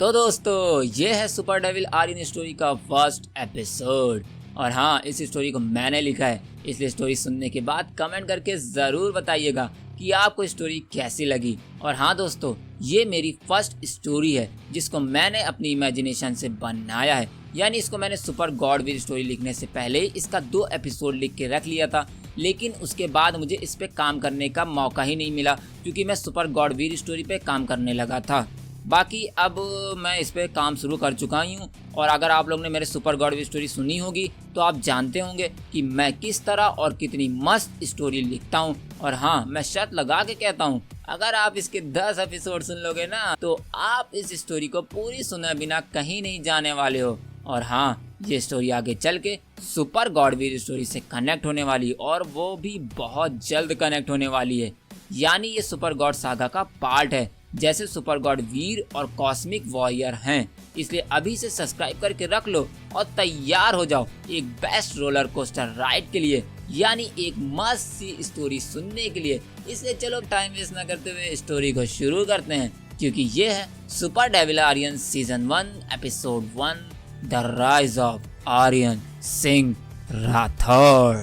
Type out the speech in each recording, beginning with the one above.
तो दोस्तों ये है सुपर डेविल आर्यन स्टोरी का फर्स्ट एपिसोड। और हाँ, इस स्टोरी को मैंने लिखा है, इसलिए स्टोरी सुनने के बाद कमेंट करके ज़रूर बताइएगा कि आपको स्टोरी कैसी लगी। और हाँ दोस्तों, ये मेरी फर्स्ट स्टोरी है जिसको मैंने अपनी इमेजिनेशन से बनाया है, यानी इसको मैंने सुपर गॉडवीर स्टोरी लिखने से पहले ही इसका 2 एपिसोड लिख के रख लिया था, लेकिन उसके बाद मुझे इस पे काम करने का मौका ही नहीं मिला क्योंकि मैं सुपर गॉडवीर स्टोरी पे काम करने लगा था। बाकी अब मैं इस पे काम शुरू कर चुका ही हूँ, और अगर आप लोग ने मेरे सुपर गॉडवीर स्टोरी सुनी होगी तो आप जानते होंगे कि मैं किस तरह और कितनी मस्त स्टोरी लिखता हूँ। और हाँ, मैं शर्त लगा के कहता हूँ, अगर आप इसके 10 एपिसोड सुन लोगे ना तो आप इस स्टोरी को पूरी सुने बिना कहीं नहीं जाने वाले हो। और हाँ, ये स्टोरी आगे चल के सुपर गॉडवीर स्टोरी से कनेक्ट होने वाली, और वो भी बहुत जल्द कनेक्ट होने वाली है। यानी ये सुपर गॉड सागा का पार्ट है, जैसे सुपर गॉड वीर और कॉस्मिक वॉरियर हैं। इसलिए अभी से सब्सक्राइब करके रख लो और तैयार हो जाओ एक बेस्ट रोलर कोस्टर राइड के लिए, यानी एक मस्त सी स्टोरी सुनने के लिए। इसलिए चलो टाइम वेस्ट न करते हुए स्टोरी को शुरू करते हैं, क्योंकि ये है super devil Aryan season 1 episode 1 the rise of Aryan Singh Rathore.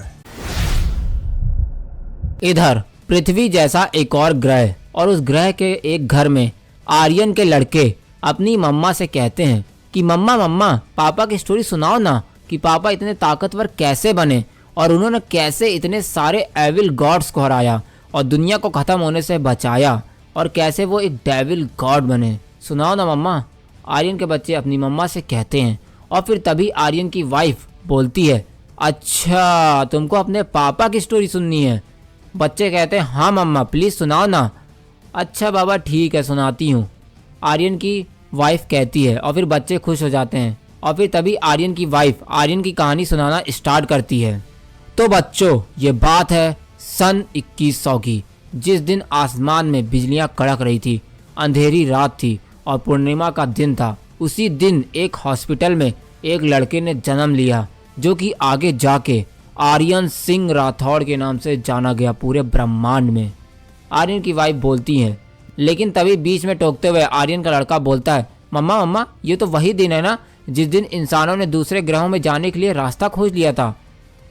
इधर पृथ्वी जैसा एक और ग्रह, और उस ग्रह के एक घर में आर्यन के लड़के अपनी मम्मा से कहते हैं कि मम्मा मम्मा पापा की स्टोरी सुनाओ ना, कि पापा इतने ताकतवर कैसे बने और उन्होंने कैसे इतने सारे एविल गॉड्स को हराया और दुनिया को ख़त्म होने से बचाया, और कैसे वो एक डेविल गॉड बने। सुनाओ ना मम्मा, आर्यन के बच्चे अपनी मम्मा से कहते हैं। और फिर तभी आर्यन की वाइफ बोलती है, अच्छा तुमको अपने पापा की स्टोरी सुननी है। बच्चे कहते हैं हाँ मम्मा प्लीज़ सुनाओ ना। अच्छा बाबा ठीक है सुनाती हूँ, आर्यन की वाइफ कहती है, और फिर बच्चे खुश हो जाते हैं। और फिर तभी आर्यन की वाइफ आर्यन की कहानी सुनाना स्टार्ट करती है। तो बच्चों, ये बात है सन 2100 की, जिस दिन आसमान में बिजलियां कड़क रही थी, अंधेरी रात थी और पूर्णिमा का दिन था। उसी दिन एक हॉस्पिटल में एक लड़के ने जन्म लिया, जो कि आगे जाके आर्यन सिंह राठौड़ के नाम से जाना गया पूरे ब्रह्मांड में। आर्यन की वाइफ बोलती हैं, लेकिन तभी बीच में टोकते हुए आर्यन का लड़का बोलता है, मम्मा मम्मा ये तो वही दिन है ना जिस दिन इंसानों ने दूसरे ग्रहों में जाने के लिए रास्ता खोज लिया था।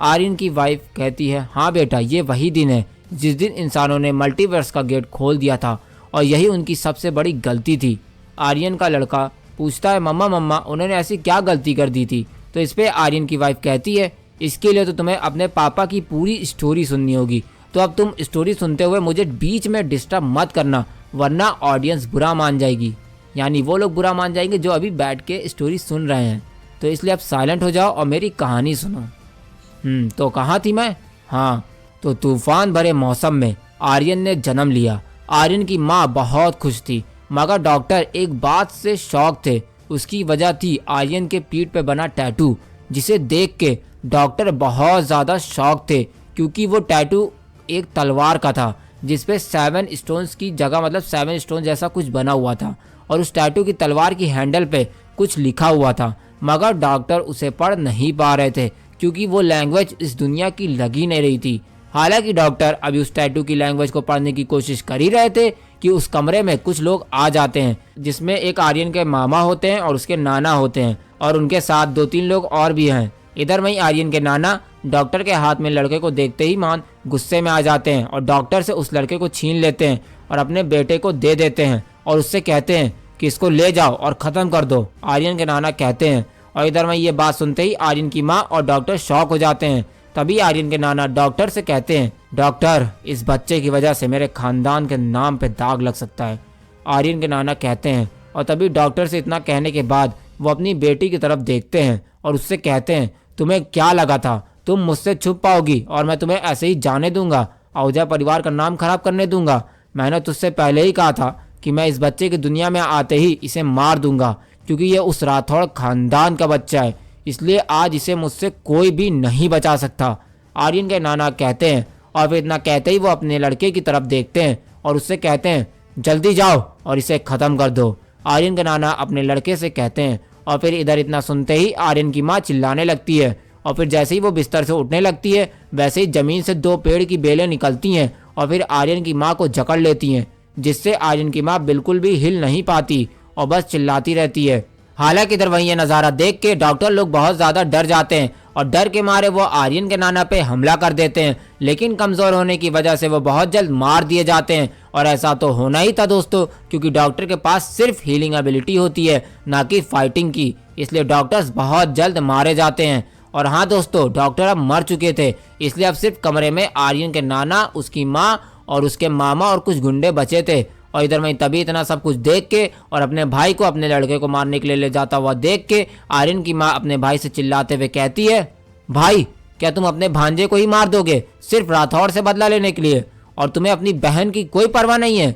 आर्यन की वाइफ कहती है, हाँ बेटा ये वही दिन है जिस दिन इंसानों ने मल्टीवर्स का गेट खोल दिया था, और यही उनकी सबसे बड़ी गलती थी। आर्यन का लड़का पूछता है, मम्मा मम्मा उन्होंने ऐसी क्या गलती कर दी थी। तो इस पर आर्यन की वाइफ कहती है, इसके लिए तो तुम्हें अपने पापा की पूरी स्टोरी सुननी होगी। तो अब तुम स्टोरी सुनते हुए मुझे बीच में डिस्टर्ब मत करना, वरना ऑडियंस बुरा मान जाएगी, यानी वो लोग बुरा मान जाएंगे जो अभी बैठ के स्टोरी सुन रहे हैं। तो इसलिए अब साइलेंट हो जाओ और मेरी कहानी सुनो। तो कहाँ थी मैं? हाँ, तो तूफान भरे मौसम में आर्यन ने जन्म लिया। आर्यन की माँ बहुत खुश थी, मगर डॉक्टर एक बात से शॉक थे। उसकी वजह थी आर्यन के पीठ पे बना टैटू, जिसे देख के डॉक्टर बहुत ज़्यादा शॉक थे, क्योंकि वो टैटू एक तलवार का था जिसपे 7 स्टोन्स की जगह, मतलब 7 स्टोन जैसा कुछ बना हुआ था, और उस टैटू की तलवार की हैंडल पे कुछ लिखा हुआ था, मगर डॉक्टर उसे पढ़ नहीं पा रहे थे क्योंकि वो लैंग्वेज इस दुनिया की लगी नहीं रही थी। हालांकि डॉक्टर अभी उस टैटू की लैंग्वेज को पढ़ने की कोशिश कर ही रहे थे कि उस कमरे में कुछ लोग आ जाते हैं, जिसमें एक आर्यन के मामा होते हैं और उसके नाना होते हैं, और उनके साथ 2-3 लोग और भी हैं। इधर वहीं आर्यन के नाना डॉक्टर के हाथ में लड़के को देखते ही मान गुस्से में आ जाते हैं और डॉक्टर से उस लड़के को छीन लेते हैं और अपने बेटे को दे देते हैं, और उससे कहते हैं कि इसको ले जाओ और ख़त्म कर दो, आर्यन के नाना कहते हैं। और इधर वहीं ये बात सुनते ही आर्यन की माँ और डॉक्टर शॉक हो जाते हैं। तभी आर्यन के नाना डॉक्टर से कहते हैं, डॉक्टर इस बच्चे की वजह से मेरे खानदान के नाम पे दाग लग सकता है। आर्यन के नाना कहते हैं, और तभी डॉक्टर से इतना कहने के बाद वो अपनी बेटी की तरफ देखते हैं और उससे कहते हैं, तुम्हें क्या लगा था तुम मुझसे छुप पाओगी और मैं तुम्हें ऐसे ही जाने दूंगा, आहूजा परिवार का नाम खराब करने दूंगा? मैंने तुझसे पहले ही कहा था कि मैं इस बच्चे की दुनिया में आते ही इसे मार दूंगा, क्योंकि ये उस राठौड़ खानदान का बच्चा है, इसलिए आज इसे मुझसे कोई भी नहीं बचा सकता। आर्यन के नाना कहते हैं, और फिर इतना कहते ही वो अपने लड़के की तरफ देखते हैं और उससे कहते हैं, जल्दी जाओ और इसे ख़त्म कर दो। आर्यन के नाना अपने लड़के से कहते हैं, और फिर इधर इतना सुनते ही आर्यन की माँ चिल्लाने लगती है, और फिर जैसे ही वो बिस्तर से उठने लगती है वैसे ही ज़मीन से 2 पेड़ की बेलें निकलती हैं और फिर आर्यन की माँ को जकड़ लेती हैं, जिससे आर्यन की माँ बिल्कुल भी हिल नहीं पाती और बस चिल्लाती रहती है। हालांकि इधर वहीं ये नज़ारा देख के डॉक्टर लोग बहुत ज़्यादा डर जाते हैं और डर के मारे वो आर्यन के नाना पे हमला कर देते हैं, लेकिन कमज़ोर होने की वजह से वो बहुत जल्द मार दिए जाते हैं। और ऐसा तो होना ही था दोस्तों, क्योंकि डॉक्टर के पास सिर्फ हीलिंग एबिलिटी होती है, ना कि फाइटिंग की, इसलिए डॉक्टर्स बहुत जल्द मारे जाते हैं। और हाँ दोस्तों, डॉक्टर अब मर चुके थे, इसलिए अब सिर्फ कमरे में आर्यन के नाना, उसकी माँ और उसके मामा और कुछ गुंडे बचे थे। और इधर मैं तभी इतना सब कुछ देख के और अपने भाई को अपने लड़के को मारने के लिए ले जाता हुआ देख के आर्यन की माँ अपने भाई से चिल्लाते हुए कहती है, भाई क्या तुम अपने भांजे को ही मार दोगे सिर्फ राठौड़ से बदला लेने के लिए, और तुम्हें अपनी बहन की कोई परवाह नहीं है?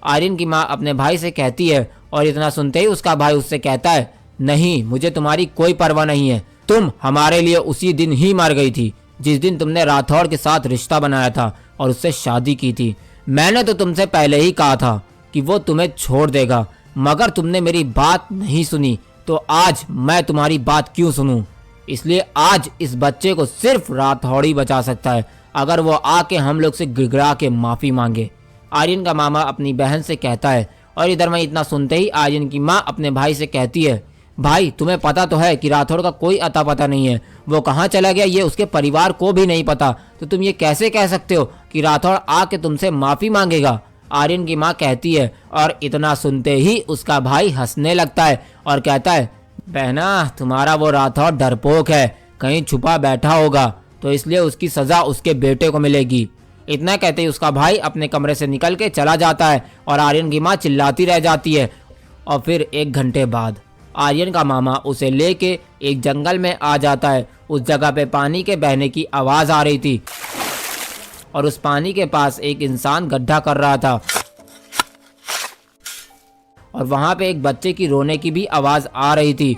आर्यन की माँ अपने भाई से कहती है और इतना सुनते ही उसका भाई उससे कहता है, नहीं मुझे तुम्हारी कोई परवाह नहीं है, तुम हमारे लिए उसी दिन ही मर गई थी जिस दिन तुमने राठौड़ के साथ रिश्ता बनाया था और उससे शादी की थी। मैंने तो तुमसे पहले ही कहा था कि वो तुम्हें छोड़ देगा, मगर तुमने मेरी बात नहीं सुनी, तो आज मैं तुम्हारी बात क्यों सुनूं? इसलिए आज इस बच्चे को सिर्फ राठौड़ ही बचा सकता है, अगर वो आके हम लोग से गिड़गिड़ा के माफ़ी मांगे, आर्यन का मामा अपनी बहन से कहता है। और इधर मैं इतना सुनते ही आर्यन की माँ अपने भाई से कहती है, भाई तुम्हें पता तो है कि राठौड़ का कोई अता पता नहीं है, वो कहाँ चला गया ये उसके परिवार को भी नहीं पता, तो तुम ये कैसे कह सकते हो कि राठौड़ आके तुमसे माफ़ी मांगेगा? आर्यन की माँ कहती है। और इतना सुनते ही उसका भाई हंसने लगता है और कहता है, बहना तुम्हारा वो राठौड़ डरपोक है, कहीं छुपा बैठा होगा, तो इसलिए उसकी सज़ा उसके बेटे को मिलेगी। इतना कहते ही उसका भाई अपने कमरे से निकल के चला जाता है और आर्यन की माँ चिल्लाती रह जाती है। और फिर 1 घंटे बाद आर्यन का मामा उसे लेके एक जंगल में आ जाता है। उस जगह पे पानी के बहने की आवाज़ आ रही थी और उस पानी के पास एक इंसान गड्ढा कर रहा था और वहां पे एक बच्चे की रोने की भी आवाज़ आ रही थी।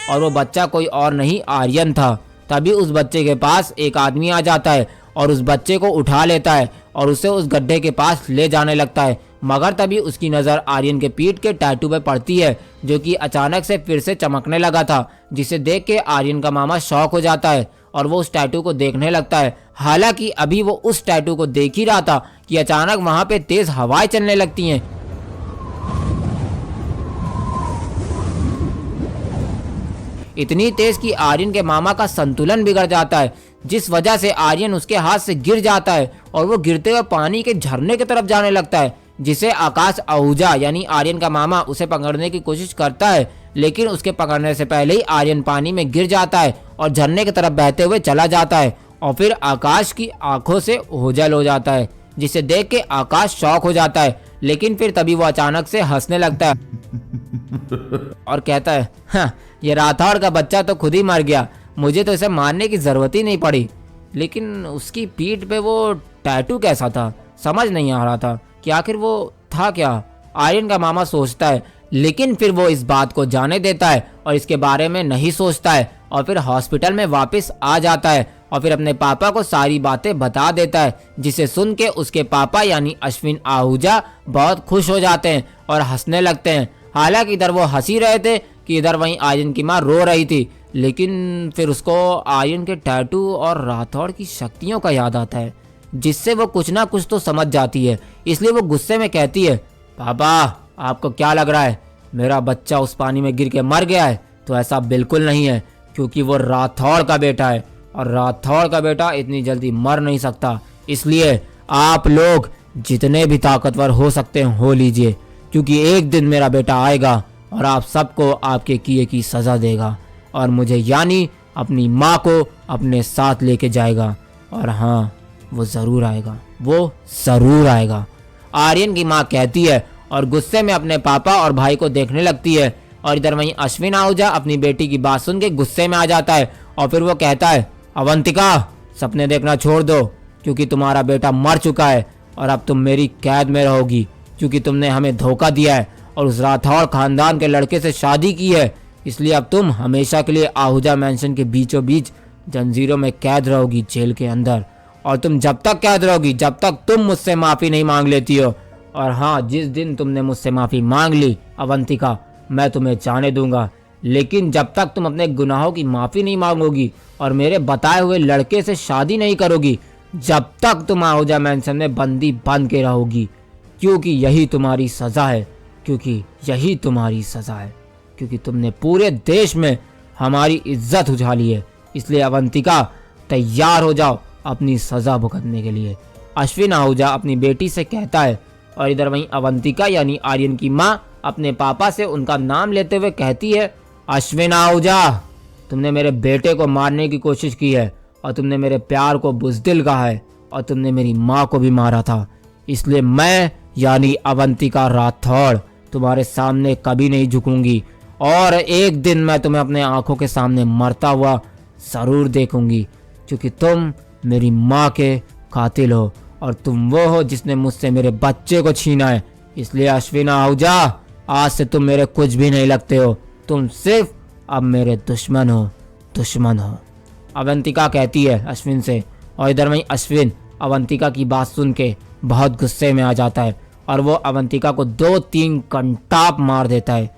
और वो बच्चा कोई और नहीं आर्यन था। तभी उस बच्चे के पास एक आदमी आ जाता है और उस बच्चे को उठा लेता है और उसे उस गड्ढे के पास ले जाने लगता है। मगर तभी उसकी नज़र आर्यन के पीठ के टैटू पे पड़ती है, जो कि अचानक से फिर से चमकने लगा था, जिसे देख के आर्यन का मामा शॉक हो जाता है और वो उस टैटू को देखने लगता है। हालांकि अभी वो उस टैटू को देख ही रहा था कि अचानक वहां पे तेज हवाएं चलने लगती हैं। इतनी तेज कि आर्यन के मामा का संतुलन बिगड़ जाता है, जिस वजह से आर्यन उसके हाथ से गिर जाता है और वो गिरते हुए पानी के झरने की तरफ जाने लगता है, जिसे आकाश आहूजा यानी आर्यन का मामा उसे पकड़ने की कोशिश करता है। लेकिन उसके पकड़ने से पहले ही आर्यन पानी में गिर जाता है और झरने की तरफ बहते हुए चला जाता है। और फिर आकाश की आंखों से ओझल हो जाता है, जिसे देख के आकाश शॉक हो जाता है। लेकिन फिर तभी वो अचानक से हंसने लगता है और कहता है, हाँ, ये राठौड़ का बच्चा तो खुद ही मर गया, मुझे तो इसे मारने की जरूरत ही नहीं पड़ी। लेकिन उसकी पीठ पे वो टैटू कैसा था, समझ नहीं आ रहा था कि आखिर वो था क्या। आर्यन का मामा सोचता है, लेकिन फिर वो इस बात को जाने देता है और इसके बारे में नहीं सोचता है। और फिर हॉस्पिटल में वापस आ जाता है और फिर अपने पापा को सारी बातें बता देता है, जिसे सुन के उसके पापा यानी अश्विन आहूजा बहुत खुश हो जाते हैं और हंसने लगते हैं। हालांकि इधर वो हंस ही रहे थे कि इधर वहीं आर्यन की माँ रो रही थी। लेकिन फिर उसको आर्यन के टैटू और राठौड़ की शक्तियों का याद आता है, जिससे वो कुछ ना कुछ तो समझ जाती है। इसलिए वो गुस्से में कहती है, पापा आपको क्या लग रहा है, मेरा बच्चा उस पानी में गिर के मर गया है? तो ऐसा बिल्कुल नहीं है, क्योंकि वो राठौड़ का बेटा है और राठौड़ का बेटा इतनी जल्दी मर नहीं सकता। इसलिए आप लोग जितने भी ताकतवर हो सकते हैं हो लीजिए, क्योंकि एक दिन मेरा बेटा आएगा और आप सबको आपके किए की सज़ा देगा और मुझे यानी अपनी माँ को अपने साथ लेके जाएगा। और हाँ, वो ज़रूर आएगा, वो ज़रूर आएगा, आर्यन की माँ कहती है और गुस्से में अपने पापा और भाई को देखने लगती है। और इधर वहीं अश्विन आहूजा अपनी बेटी की बात सुन के गुस्से में आ जाता है और फिर वो कहता है, अवंतिका सपने देखना छोड़ दो, क्योंकि तुम्हारा बेटा मर चुका है और अब तुम मेरी कैद में रहोगी, क्योंकि तुमने हमें धोखा दिया है और उस राठौड़ खानदान के लड़के से शादी की है। इसलिए अब तुम हमेशा के लिए आहूजा मैंशन के बीचों बीच जंजीरों में कैद रहोगी, जेल के अंदर। और तुम जब तक कैद रहोगी जब तक तुम मुझसे माफ़ी नहीं मांग लेती हो। और हाँ, जिस दिन तुमने मुझसे माफ़ी मांग ली अवंतिका, मैं तुम्हें जाने दूंगा, लेकिन जब तक तुम अपने गुनाहों की माफ़ी नहीं मांगोगी और मेरे बताए हुए लड़के से शादी नहीं करोगी, जब तक तुम आहूजा मैंशन में बंदी बन के रहोगी। क्योंकि यही तुम्हारी सज़ा है, क्योंकि यही तुम्हारी सज़ा है, क्योंकि तुमने पूरे देश में हमारी इज्जत उछाली है। इसलिए अवंतिका तैयार हो जाओ अपनी सज़ा भुगतने के लिए। अश्विन आहूजा अपनी बेटी से कहता है और इधर वहीं अवंतिका यानी आर्यन की माँ अपने पापा से उनका नाम लेते हुए कहती है, अश्विन आहूजा, तुमने मेरे बेटे को मारने की कोशिश की है और तुमने मेरे प्यार को बुज़दिल कहा है और तुमने मेरी माँ को भी मारा था। इसलिए मैं यानी अवंतिका राठौड़ तुम्हारे सामने कभी नहीं झुकूंगी और एक दिन मैं तुम्हें अपने आंखों के सामने मरता हुआ ज़रूर देखूंगी, क्योंकि तुम मेरी माँ के कातिल हो और तुम वो हो जिसने मुझसे मेरे बच्चे को छीना है। इसलिए अश्विन आहूजा, आज से तुम मेरे कुछ भी नहीं लगते हो, तुम सिर्फ अब मेरे दुश्मन हो, दुश्मन हो। अवंतिका कहती है अश्विन से और इधर वहीं अश्विन अवंतिका की बात सुन के बहुत गुस्से में आ जाता है और वो अवंतिका को 2-3 कंटाप मार देता है,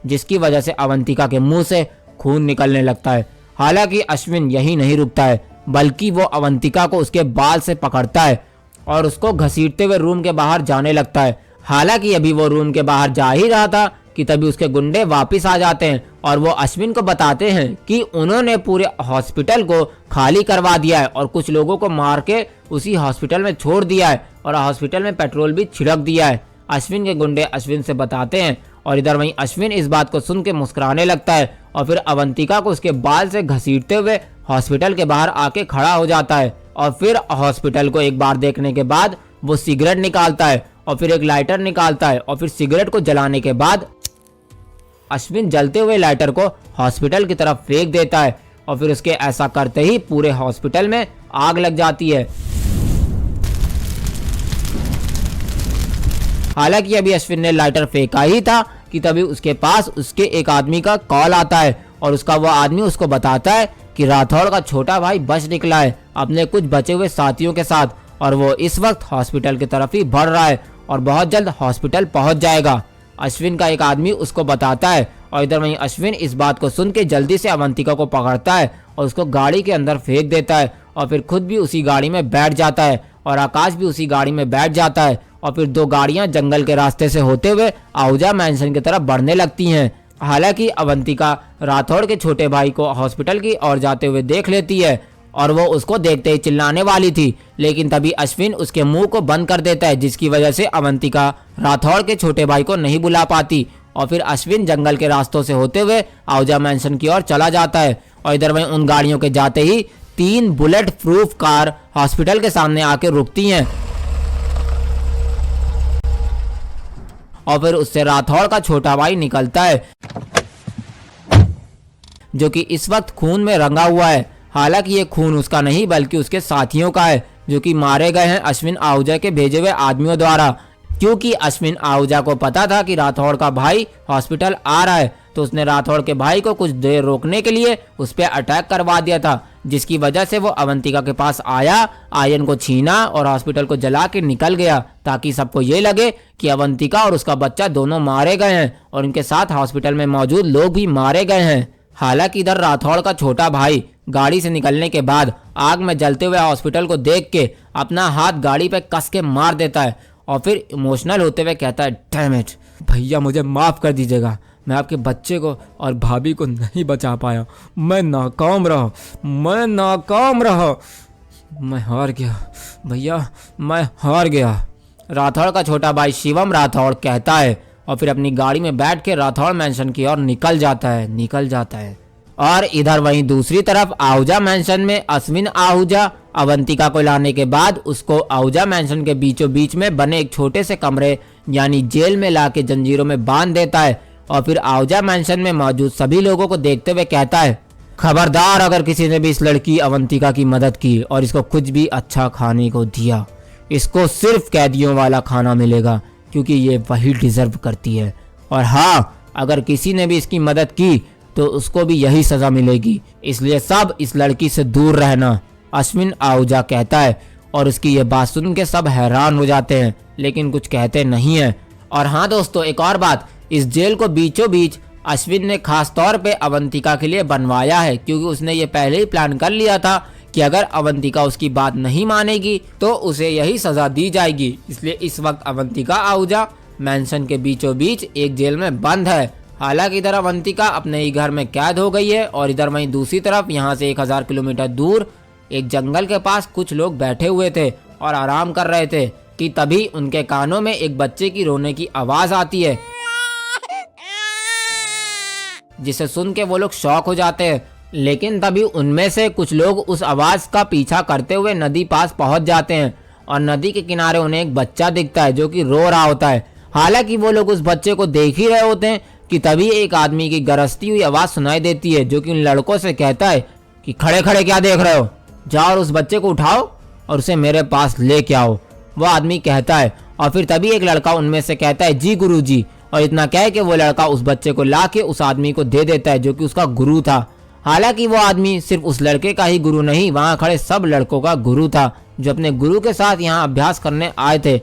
जिसकी वजह से अवंतिका के मुंह से खून निकलने लगता है। हालांकि अश्विन यही नहीं रुकता है, बल्कि वो अवंतिका को उसके बाल से पकड़ता है और उसको घसीटते हुए रूम के बाहर जाने लगता है। हालांकि अभी वो रूम के बाहर जा ही रहा था कि तभी उसके गुंडे वापस आ जाते हैं और वो अश्विन को बताते हैं कि उन्होंने पूरे हॉस्पिटल को खाली करवा दिया है और कुछ लोगों को मार के उसी हॉस्पिटल में छोड़ दिया है और हॉस्पिटल में पेट्रोल भी छिड़क दिया है। अश्विन के गुंडे अश्विन से बताते हैं और इधर वहीं अश्विन इस बात को सुन के मुस्कुराने लगता है और फिर अवंतिका को उसके बाल से घसीटते हुए हॉस्पिटल के बाहर आके खड़ा हो जाता है और फिर हॉस्पिटल को एक बार देखने के बाद वो सिगरेट निकालता है और फिर एक लाइटर निकालता है और फिर सिगरेट को जलाने के बाद अश्विन जलते हुए लाइटर को हॉस्पिटल की तरफ फेंक देता है और फिर उसके ऐसा करते ही पूरे हॉस्पिटल में आग लग जाती है। हालांकि अभी अश्विन ने लाइटर फेंका ही था कि तभी उसके पास उसके एक आदमी का कॉल आता है और उसका वो आदमी उसको बताता है कि राठौड़ का छोटा भाई बच निकला है अपने कुछ बचे हुए साथियों के साथ और वो इस वक्त हॉस्पिटल की तरफ ही बढ़ रहा है और बहुत जल्द हॉस्पिटल पहुंच जाएगा। अश्विन का एक आदमी उसको बताता है और इधर वहीं अश्विन इस बात को सुन के जल्दी से अवंतिका को पकड़ता है और उसको गाड़ी के अंदर फेंक देता है और फिर खुद भी उसी गाड़ी में बैठ जाता है और आकाश भी उसी गाड़ी में बैठ जाता है और फिर 2 गाड़ियां जंगल के रास्ते से होते हुए आहूजा मैंशन की तरफ बढ़ने लगती हैं। हालांकि अवंतिका राठौड़ के छोटे भाई को हॉस्पिटल की ओर जाते हुए देख लेती है और वो उसको देखते ही चिल्लाने वाली थी, लेकिन तभी अश्विन उसके मुंह को बंद कर देता है, जिसकी वजह से अवंतिका राठौड़ के छोटे भाई को नहीं बुला पाती और फिर अश्विन जंगल के रास्तों से होते हुए आहूजा मैंशन की ओर चला जाता है और इधर वहीं उन गाड़ियों के जाते ही 3 बुलेट प्रूफ कार हॉस्पिटल के सामने आके रुकती हैं और फिर उससे राठौड़ का छोटा भाई निकलता है जो कि इस वक्त खून में रंगा हुआ है। हालांकि ये खून उसका नहीं बल्कि उसके साथियों का है जो कि मारे गए हैं अश्विन आहूजा के भेजे हुए आदमियों द्वारा, क्योंकि अश्विन आहूजा को पता था कि राठौड़ का भाई हॉस्पिटल आ रहा है तो उसने राठौड़ के भाई को कुछ देर रोकने के लिए उस पर अटैक करवा दिया था, जिसकी वजह से वो अवंतिका के पास आया, आर्यन को छीना और हॉस्पिटल को जला के निकल गया ताकि सबको ये लगे कि अवंतिका और उसका बच्चा दोनों मारे गए हैं और उनके साथ हॉस्पिटल में मौजूद लोग भी मारे गए हैं। हालांकि इधर राठौड़ का छोटा भाई गाड़ी से निकलने के बाद आग में जलते हुए हॉस्पिटल को देख के अपना हाथ गाड़ी पे कस के मार देता है और फिर इमोशनल होते हुए कहता है, डैम इट भैया, मुझे माफ़ कर दीजिएगा, मैं आपके बच्चे को और भाभी को नहीं बचा पाया, मैं नाकाम रहा, मैं हार गया भैया, मैं हार गया। राठौड़ का छोटा भाई शिवम राठौड़ कहता है और फिर अपनी गाड़ी में बैठ के राठौड़ मैंशन की ओर निकल जाता है। और इधर वहीं दूसरी तरफ आहूजा मैंशन में अश्विन आहूजा अवंतिका को लाने के बाद उसको आहूजा मैंशन के बीचों बीच में बने एक छोटे से कमरे यानी जेल में लाके जंजीरों में बांध देता है और फिर आहूजा मैंशन में मौजूद सभी लोगों को देखते हुए कहता है, खबरदार अगर किसी ने भी इस लड़की अवंतिका की मदद की और इसको कुछ भी अच्छा खाने को दिया, इसको सिर्फ कैदियों वाला खाना मिलेगा क्योंकि ये वही डिजर्व करती है, और हाँ, अगर किसी ने भी इसकी मदद की तो उसको भी यही सजा मिलेगी, इसलिए सब इस लड़की से दूर रहना, अश्विन आहूजा कहता है। और उसकी ये बात सुन के सब हैरान हो जाते हैं लेकिन कुछ कहते नहीं है। और हाँ दोस्तों, एक और बात, इस जेल को बीचों बीच अश्विन ने खास तौर पे अवंतिका के लिए बनवाया है क्योंकि उसने ये पहले ही प्लान कर लिया था कि अगर अवंतिका उसकी बात नहीं मानेगी तो उसे यही सजा दी जाएगी। इसलिए इस वक्त अवंतिका आहूजा मैंशन के बीचों बीच एक जेल में बंद है। हालांकि इधर अवंतिका अपने ही घर में कैद हो गई है और इधर वहीं दूसरी तरफ यहाँ से 1000 किलोमीटर दूर एक जंगल के पास कुछ लोग बैठे हुए थे और आराम कर रहे थे कि तभी उनके कानों में एक बच्चे की रोने की आवाज आती है, जिसे सुन के वो लोग शॉक हो जाते हैं। लेकिन तभी उनमें से कुछ लोग उस आवाज का पीछा करते हुए नदी पास पहुंच जाते हैं और नदी के किनारे उन्हें एक बच्चा दिखता है जो कि रो रहा होता है। हालांकि वो लोग उस बच्चे को देख ही रहे होते हैं कि तभी एक आदमी की गरजती हुई आवाज सुनाई देती है जो कि उन लड़कों से कहता है कि खड़े खड़े क्या देख रहे हो, जाओ और उस बच्चे को उठाओ और उसे मेरे पास लेके आओ। वो आदमी कहता है और फिर तभी एक लड़का उनमें से कहता है जी गुरुजी, और इतना कह के वो लड़का उस बच्चे को लाके उस आदमी को दे देता है जो कि उसका गुरु था। हालांकि वो आदमी सिर्फ उस लड़के का ही गुरु नहीं, वहाँ खड़े सब लड़कों का गुरु था जो अपने गुरु के साथ यहाँ अभ्यास करने आए थे,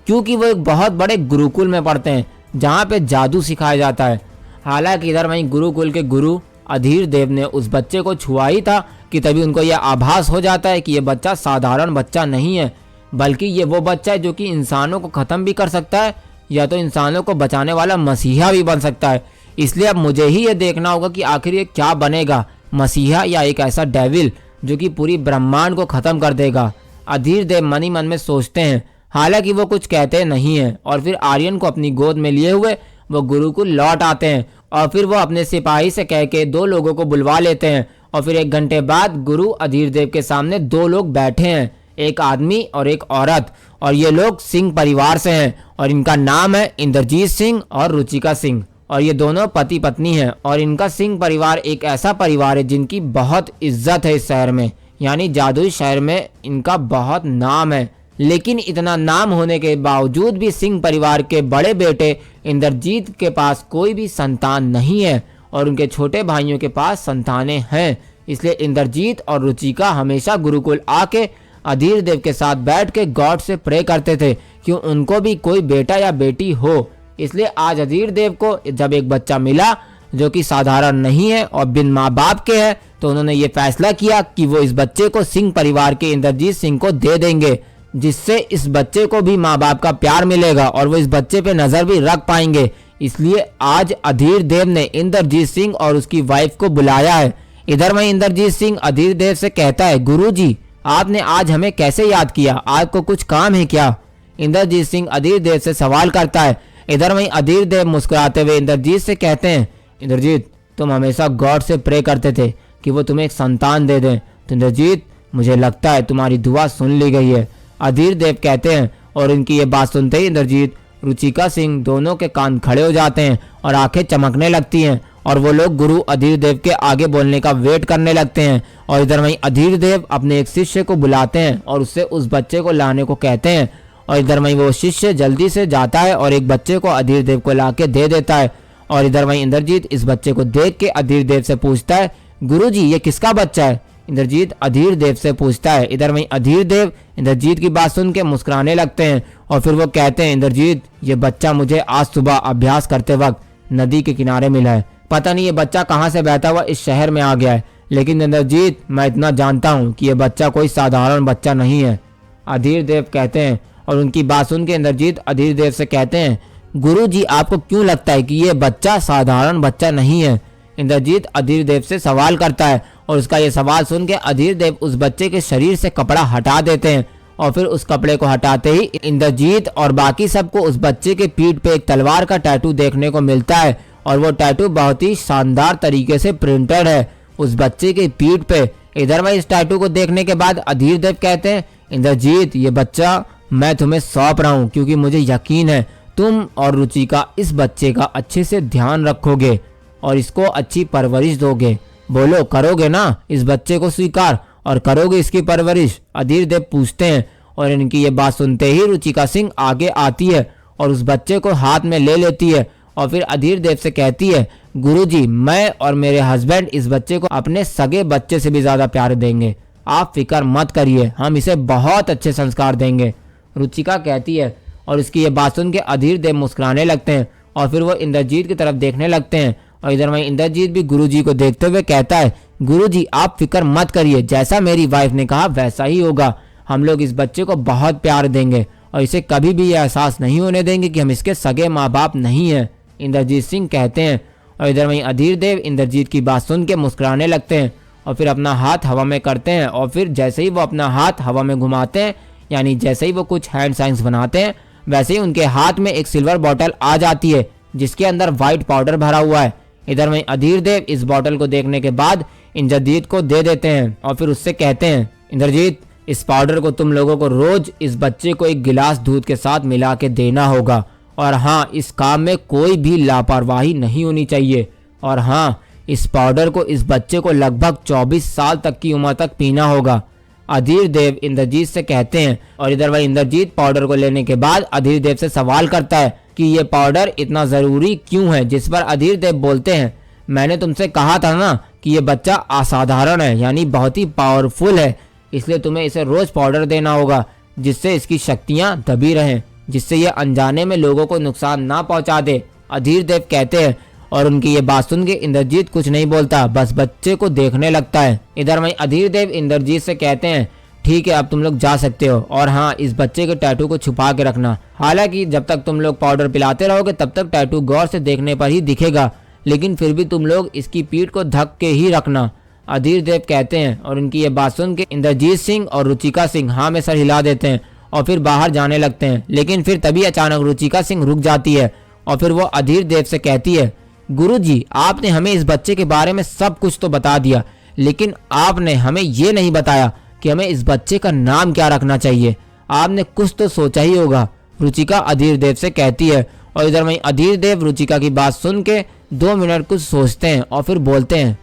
क्योंकि वो एक बहुत बड़े गुरुकुल में पढ़ते हैं जहाँ पे जादू सिखाया जाता है। हालांकि इधर वहीं गुरुकुल के गुरु अधीर देव ने उस बच्चे को छुआ ही था कि तभी उनको यह आभास हो जाता है कि ये बच्चा साधारण बच्चा नहीं है, बल्कि ये वो बच्चा है जो कि इंसानों को ख़त्म भी कर सकता है या तो इंसानों को बचाने वाला मसीहा भी बन सकता है। इसलिए अब मुझे ही ये देखना होगा कि आखिर ये क्या बनेगा, मसीहा या एक ऐसा डेविल जो कि पूरी ब्रह्मांड को ख़त्म कर देगा। अधीर देव मन ही मन में सोचते हैं। हालांकि वो कुछ कहते नहीं हैं और फिर आर्यन को अपनी गोद में लिए हुए वो गुरुकुल लौट आते हैं और फिर वो अपने सिपाही से कह के 2 लोगों को बुलवा लेते हैं और फिर 1 घंटे बाद गुरु अधीर देव के सामने 2 लोग बैठे हैं, एक आदमी और एक औरत, और ये लोग सिंह परिवार से हैं और इनका नाम है इंद्रजीत सिंह और रुचिका सिंह, और ये दोनों पति पत्नी हैं। और इनका सिंह परिवार एक ऐसा परिवार है जिनकी बहुत इज्जत है इस शहर में, यानी जादुई शहर में इनका बहुत नाम है। लेकिन इतना नाम होने के बावजूद भी सिंह परिवार के बड़े बेटे इंद्रजीत के पास कोई भी संतान नहीं है और उनके छोटे भाइयों के पास संतानें हैं। इसलिए इंद्रजीत और रुचिका हमेशा गुरुकुल आके अधीर देव के साथ बैठ के गॉड से प्रे करते थे कि उनको भी कोई बेटा या बेटी हो। इसलिए आज अधीर देव को जब एक बच्चा मिला जो कि साधारण नहीं है और बिन माँ बाप के है, तो उन्होंने ये फैसला किया कि वो इस बच्चे को सिंह परिवार के इंद्रजीत सिंह को दे देंगे, जिससे इस बच्चे को भी माँ बाप का प्यार मिलेगा और वो इस बच्चे पे नजर भी रख पाएंगे। इसलिए आज अधीर देव ने इंद्रजीत सिंह और उसकी वाइफ को बुलाया है। इधर वहीं इंद्रजीत सिंह अधीर देव से कहता है, गुरुजी आपने आज हमें कैसे याद किया, आज को कुछ काम है क्या? इंद्रजीत सिंह अधीर देव से सवाल करता है। इधर वहीं अधीर देव मुस्कुराते हुए इंद्रजीत से कहते हैं, इंद्रजीत तुम हमेशा गॉड से प्रे करते थे कि वो तुम्हें एक संतान दे दें, तो इंद्रजीत मुझे लगता है तुम्हारी दुआ सुन ली गई है। अधीर देव कहते हैं और इनकी ये बात सुनते ही इंद्रजीत रुचिका सिंह दोनों के कान खड़े हो जाते हैं और आंखें चमकने लगती हैं और वो लोग गुरु अधीर देव के आगे बोलने का वेट करने लगते हैं। और इधर वहीं अधीर देव अपने एक शिष्य को बुलाते हैं और उससे उस बच्चे को लाने को कहते हैं और इधर वहीं वो शिष्य जल्दी से जाता है और एक बच्चे को अधीर देव को ला के दे देता है। और इधर वहीं इंद्रजीत इस बच्चे को देख के अधीर देव से पूछता है, गुरुजी ये किसका बच्चा है? इंद्रजीत अधीर देव से पूछता है। इधर वहीं अधीर देव इंद्रजीत की बात सुन के मुस्कुराने लगते हैं और फिर वो कहते हैं, इंद्रजीत ये बच्चा मुझे आज सुबह अभ्यास करते वक्त नदी के किनारे मिला है, पता नहीं ये बच्चा कहाँ से बहता हुआ इस शहर में आ गया है, लेकिन इंद्रजीत मैं इतना जानता हूँ कि ये बच्चा कोई साधारण बच्चा नहीं है। अधीर देव कहते हैं और उनकी बात सुन के इंद्रजीत अधीर देव से कहते हैं, गुरुजी आपको क्यों लगता है कि ये बच्चा साधारण बच्चा नहीं है? इंद्रजीत अधीर देव से सवाल करता है और उसका ये सवाल सुन के अधीर देव उस बच्चे के शरीर से कपड़ा हटा देते हैं और फिर उस कपड़े को हटाते ही इंद्रजीत और बाकी सबको उस बच्चे के पीठ पे एक तलवार का टैटू देखने को मिलता है और वो टैटू बहुत ही शानदार तरीके से प्रिंटेड है उस बच्चे के पीठ पे। इधर वह इस टैटू को देखने के बाद अधीर देव कहते हैं, इंद्रजीत ये बच्चा मैं तुम्हें सौंप रहा हूँ क्योंकि मुझे यकीन है तुम और रुचिका इस बच्चे का अच्छे से ध्यान रखोगे और इसको अच्छी परवरिश दोगे। बोलो करोगे ना इस बच्चे को स्वीकार और करोगे इसकी परवरिश? अधीर देव पूछते हैं और इनकी ये बात सुनते ही रुचिका सिंह आगे आती है और उस बच्चे को हाथ में ले लेती है और फिर अधीर देव से कहती है, गुरुजी मैं और मेरे हस्बैंड इस बच्चे को अपने सगे बच्चे से भी ज्यादा प्यार देंगे, आप फिक्र मत करिए, हम इसे बहुत अच्छे संस्कार देंगे। रुचिका कहती है और इसकी ये बात सुन के अधीर देव मुस्कुराने लगते हैं और फिर वो इंद्रजीत की तरफ देखने लगते हैं और इधर वहीं इंद्रजीत भी गुरुजी को देखते हुए कहता है, गुरुजी आप फिक्र मत करिए, जैसा मेरी वाइफ ने कहा वैसा ही होगा। हम लोग इस बच्चे को बहुत प्यार देंगे और इसे कभी भी यह एहसास नहीं होने देंगे कि हम इसके सगे माँ बाप नहीं हैं, इंद्रजीत सिंह कहते हैं। और इधर वहीं अधीर देव इंद्रजीत की बात सुन के मुस्कुराने लगते हैं और फिर अपना हाथ हवा में करते हैं। और फिर जैसे ही वो अपना हाथ हवा में घुमाते हैं, यानी जैसे ही वो कुछ हैंड साइंस बनाते हैं, वैसे ही उनके हाथ में एक सिल्वर बॉटल आ जाती है जिसके अंदर व्हाइट पाउडर भरा हुआ है। इधर वहीं अधीर देव इस बॉटल को देखने के बाद इंद्रजीत को दे देते हैं और फिर उससे कहते हैं, इंद्रजीत इस पाउडर को तुम लोगों को रोज इस बच्चे को एक गिलास दूध के साथ मिला के देना होगा। और हाँ, इस काम में कोई भी लापरवाही नहीं होनी चाहिए। और हाँ, इस पाउडर को इस बच्चे को लगभग 24 साल तक की उम्र तक पीना होगा, अधीर देव इंद्रजीत से कहते हैं। और इधर वह इंद्रजीत पाउडर को लेने के बाद अधीर देव से सवाल करता है कि ये पाउडर इतना ज़रूरी क्यों है, जिस पर अधीर देव बोलते हैं, मैंने तुमसे कहा था ना कि ये बच्चा असाधारण है, यानी बहुत ही पावरफुल है, इसलिए तुम्हें इसे रोज़ पाउडर देना होगा जिससे इसकी शक्तियाँ दबी रहें, जिससे ये अनजाने में लोगों को नुकसान ना पहुँचा दे, अधीर देव कहते हैं। और उनकी ये बात सुन के इंद्रजीत कुछ नहीं बोलता, बस बच्चे को देखने लगता है। इधर वहीं अधीर देव इंद्रजीत से कहते हैं, ठीक है अब तुम लोग जा सकते हो। और हाँ, इस बच्चे के टैटू को छुपा के रखना, हालांकि जब तक तुम लोग पाउडर पिलाते रहोगे तब तक टैटू गौर से देखने पर ही दिखेगा, लेकिन फिर भी तुम लोग इसकी पीठ को ढक के ही रखना, अधीर देव कहते हैं। और उनकी ये बात सुन के इंद्रजीत सिंह और रुचिका सिंह हाँ में सर हिला देते हैं और फिर बाहर जाने लगते हैं। लेकिन फिर तभी अचानक रुचिका सिंह रुक जाती है और फिर वो अधीर देव से कहती है, गुरुजी आपने हमें इस बच्चे के बारे में सब कुछ तो बता दिया, लेकिन आपने हमें ये नहीं बताया कि हमें इस बच्चे का नाम क्या रखना चाहिए। आपने कुछ तो सोचा ही होगा, रुचिका अधीर देव से कहती है। और इधर वहीं अधीर देव रुचिका की बात सुन के 2 मिनट कुछ सोचते हैं और फिर बोलते हैं,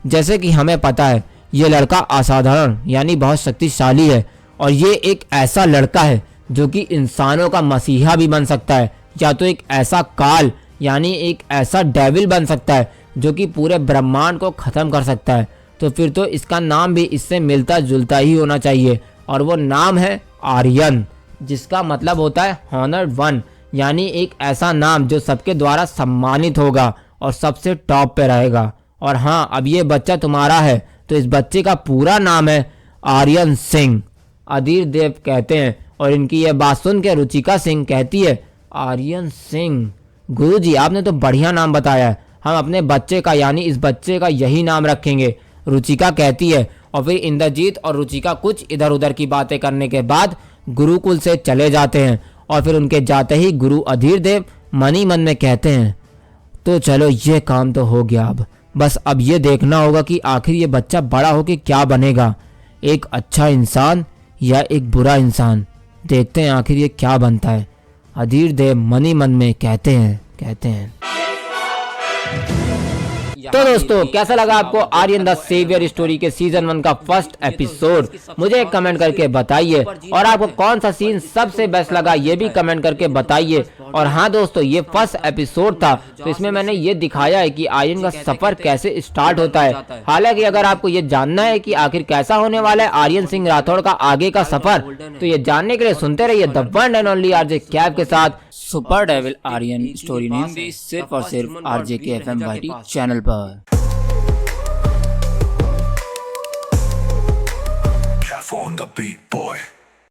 जैसे कि हमें पता है ये लड़का असाधारण यानी बहुत शक्तिशाली है और ये एक ऐसा लड़का है जो कि इंसानों का मसीहा भी बन सकता है, या तो एक ऐसा काल यानी एक ऐसा डेविल बन सकता है जो कि पूरे ब्रह्मांड को ख़त्म कर सकता है। तो फिर तो इसका नाम भी इससे मिलता जुलता ही होना चाहिए और वो नाम है आर्यन, जिसका मतलब होता है हॉनर्ड वन, यानी एक ऐसा नाम जो सबके द्वारा सम्मानित होगा और सबसे टॉप पे रहेगा। और हाँ, अब ये बच्चा तुम्हारा है तो इस बच्चे का पूरा नाम है आर्यन सिंह, अधीर देव कहते हैं। और इनकी यह बात सुन के रुचिका सिंह कहती है, आर्यन सिंह गुरुजी आपने तो बढ़िया नाम बताया है, हम अपने बच्चे का यानी इस बच्चे का यही नाम रखेंगे, रुचिका कहती है। और फिर इंद्रजीत और रुचिका कुछ इधर उधर की बातें करने के बाद गुरुकुल से चले जाते हैं। और फिर उनके जाते ही गुरु अधीर देव मन ही मन में कहते हैं, तो चलो ये काम तो हो गया, बस अब ये देखना होगा कि आखिर ये बच्चा बड़ा होकर क्या बनेगा, एक अच्छा इंसान या एक बुरा इंसान। देखते हैं आखिर ये क्या बनता है, अधीर देव मन ही मन में कहते हैं। तो दोस्तों कैसा लगा आपको आर्यन द सेवियर स्टोरी के सीजन 1 का फर्स्ट एपिसोड, मुझे कमेंट करके बताइए। और आपको कौन सा सीन सबसे बेस्ट लगा ये भी कमेंट करके बताइए। और हाँ दोस्तों, ये फर्स्ट एपिसोड था तो इसमें मैंने ये दिखाया है कि आर्यन का सफर कैसे स्टार्ट होता है। हालांकि अगर आपको ये जानना है कि आखिर कैसा होने वाला है आर्यन सिंह राठौड़ का आगे का सफर, तो ये जानने के लिए सुनते रहिए the one and only RJ Kaif के साथ super devil Aryan story news, सिर्फ और सिर्फ आरजे के FM YT चैनल पर। On the beat, boy.